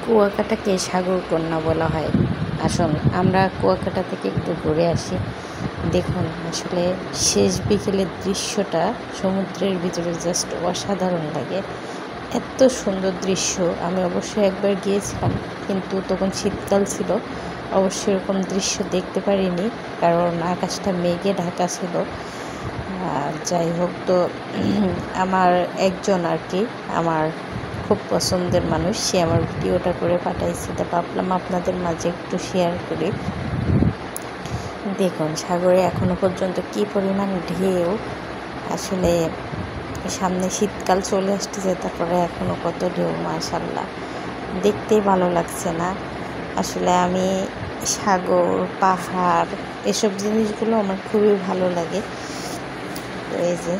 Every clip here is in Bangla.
কুয়াকাটাকে সাগর কন্যা বলা হয়। আসুন আমরা কুয়াকাটা থেকে একটু ঘুরে আসি। দেখুন আসলে শেষ বিকেলের দৃশ্যটা সমুদ্রের ভিতরে জাস্ট অসাধারণ লাগে। এত সুন্দর দৃশ্য। আমি অবশ্যই একবার গিয়েছিলাম, কিন্তু তখন শীতকাল ছিল, অবশ্যই এরকম দৃশ্য দেখতে পারিনি, কারণ আকাশটা মেঘে ঢাকা ছিল। যাই হোক, তো আমার একজন আর কি আমার খুব পছন্দের মানুষ, সে আমার ভিডিওটা করে পাঠাইছে, তা ভাবলাম আপনাদের মাঝে একটু শেয়ার করি। দেখুন সাগরে এখনো পর্যন্ত কি পরিমাণ ঢেউ। আসলে সামনে শীতকাল চলে আসতেছে, তারপরে এখনো কত ঢেউ, মাশাআল্লাহ, দেখতেই ভালো লাগছে না। আসলে আমি সাগর, পাহাড়, এসব জিনিসগুলো আমার খুবই ভালো লাগে। তো এই যে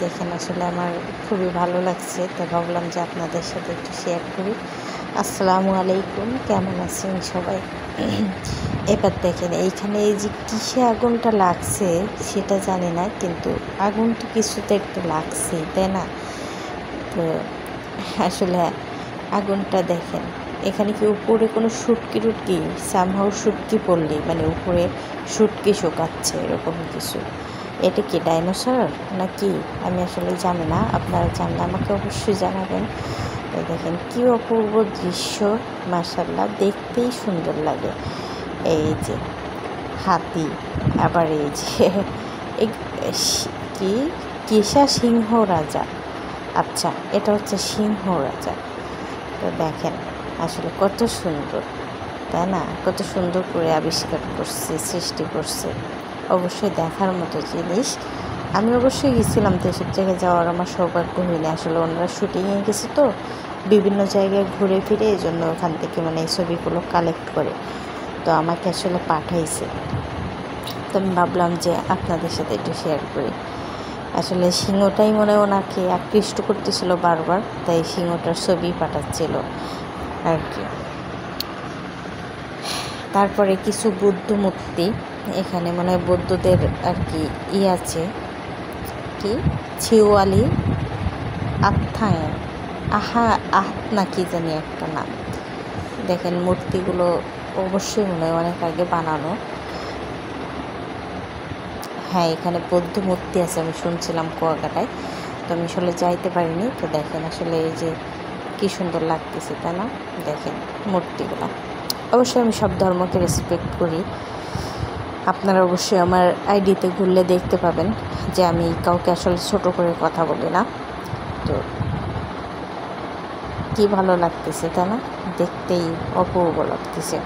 দেখেন, আসলে আমার খুবই ভালো লাগছে, তো ভাবলাম যে আপনাদের সাথে একটু শেয়ার করি। আসসালামু আলাইকুম, কেমন আছেন সবাই? এবার দেখেন এইখানে এই যে কিসে আগুনটা লাগছে সেটা জানি না, কিন্তু আগুনটা কিছুতে একটু লাগছে, তাই না? তো আসলে আগুনটা দেখেন, এখানে কি উপরে কোনো শুটকি টুটকি সামহাও শুটকি পড়লি, মানে উপরে শুটকি শোকাচ্ছে এরকম কিছু। এটা কি ডাইনোসর নাকি আমি আসলে জানি না, আপনারা জানলে আমাকে অবশ্যই জানাবেন। দেখেন কি অপূর্ব দৃশ্য, মাশাআল্লাহ, দেখতেই সুন্দর লাগে। এই যে হাতি, আবার এই যে কি কেশা সিংহ রাজা, আচ্ছা এটা হচ্ছে সিংহ রাজা। তো দেখেন আসলে কত সুন্দর, তাই না? কত সুন্দর করে আবিষ্কার করছে, সৃষ্টি করছে, অবশ্যই দেখার মতো জিনিস। আমি অবশ্যই গেছিলাম, তো এসব জায়গায় যাওয়ার আমার সৌভাগ্য হয়নি। আসলে ওনারা শুটিংয়ে গেছে, তো বিভিন্ন জায়গায় ঘুরে ফিরে, এই জন্য ওখান থেকে মানে এই ছবিগুলো কালেক্ট করে তো আমাকে আসলে পাঠাইছে। তো আমি ভাবলাম যে আপনাদের সাথে একটু শেয়ার করি। আসলে সিংহটাই মনে হয় ওনাকে আকৃষ্ট করতেছিল বারবার, তাই সিংহটার ছবি পাঠাচ্ছিল আর কি। তারপরে কিছু বুদ্ধ মূর্তি, এখানে মনে হয় বৌদ্ধদের আর কি আছে, কি ছিওয়ালি আত্মায় আহাত না কি জানি একটা নাম। দেখেন মূর্তিগুলো অবশ্যই মনে হয় অনেক আগে বানানো। হ্যাঁ, এখানে বৌদ্ধ মূর্তি আছে, আমি শুনছিলাম কুয়াকাটায়, তো আমি আসলে যাইতে পারিনি। তো দেখেন আসলে এই যে কি সুন্দর লাগতেছে, তাই না? দেখেন মূর্তিগুলো। অবশ্যই আমি সব ধর্মকে রেসপেক্ট করি। আপনারা অবশ্যই আমার আইডিতে ঘুরলে দেখতে পাবেন যে আমি কাউকে আসলে ছোট করে কথা বলি না। তো কি ভালো লাগতেছে, তাই না? দেখতেই অপূর্ব লাগতেছে।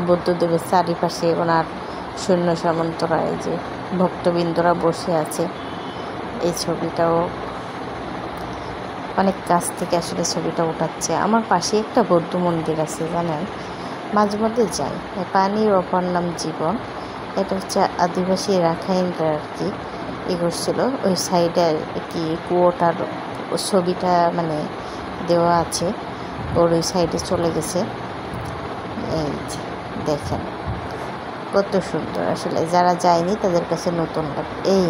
বুদ্ধদেবের চারিপাশে ওনার সৈন্য সামন্তরা, এই যে ভক্তবৃন্দরা বসে আছে। এই ছবিটাও অনেক কাছ থেকে আসলে ছবিটা উঠাচ্ছে। আমার পাশে একটা বৌদ্ধ মন্দির আছে, জানেন, মাঝে মধ্যে যাই। পানির অপর নাম জীবন, এটা হচ্ছে আদিবাসী রাখাইনরা আর কি ই করছিল। ওই সাইডে কি কুয়োটার ছবিটা মানে দেওয়া আছে, ওর ওই সাইডে চলে গেছে। এই দেখেন কত সুন্দর, আসলে যারা যায়নি তাদের কাছে নতুন লাগে। এই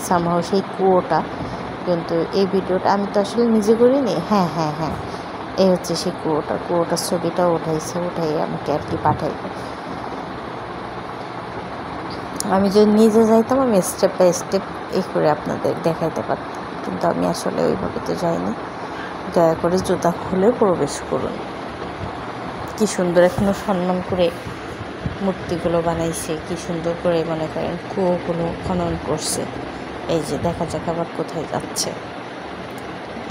সামহাও সেই কুয়োটা, কিন্তু এই ভিডিওটা আমি তো আসলে নিজে করিনি। হ্যাঁ হ্যাঁ হ্যাঁ, এই হচ্ছে সেই কুয়োটার ছবিটাও উঠাই আমাকে আর কি পাঠাইব। আমি যদি নিজে যাইতাম, আমি স্টেপ বাই স্টেপ এই করে আপনাদের দেখাইতে পারতাম, কিন্তু আমি আসলে ওইভাবে তো যাইনি। দয়া করে জুতা খুলে প্রবেশ করুন। কি সুন্দর এখনো সম্মান করে মূর্তিগুলো বানাইছে, কি সুন্দর করে মনে করেন কুয়োগুলো খনন করছে। এই যে দেখা যাক আবার কোথায় যাচ্ছে।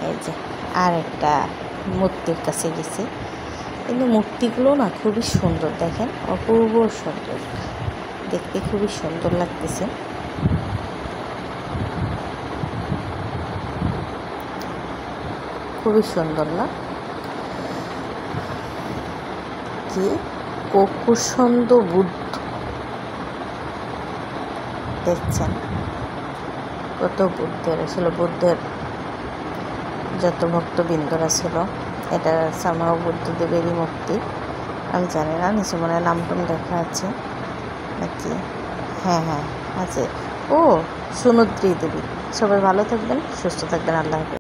এই যে আর একটা মূর্তির কাছে গেছে, কিন্তু মূর্তিগুলো না খুবই সুন্দর, দেখেন অপূর্ব সুন্দর, দেখতে খুবই সুন্দর লাগতেছে। খুবই সুন্দর না? কি কোকুসন্দ বুদ্ধ, দেখছেন কত বুদ্ধের, আসলে বুদ্ধের যত ভক্তবৃন্দরা ছিল, এটা সামাও বুদ্ধদেবেরই মূর্তি। আমি জানি না, নিচে মনে হয় নামটাম লেখা আছে নাকি। হ্যাঁ হ্যাঁ আছে। ও সুনদ্রী দেবী। সবাই ভালো থাকবেন, সুস্থ থাকবেন, আল্লাহ হাফেজ।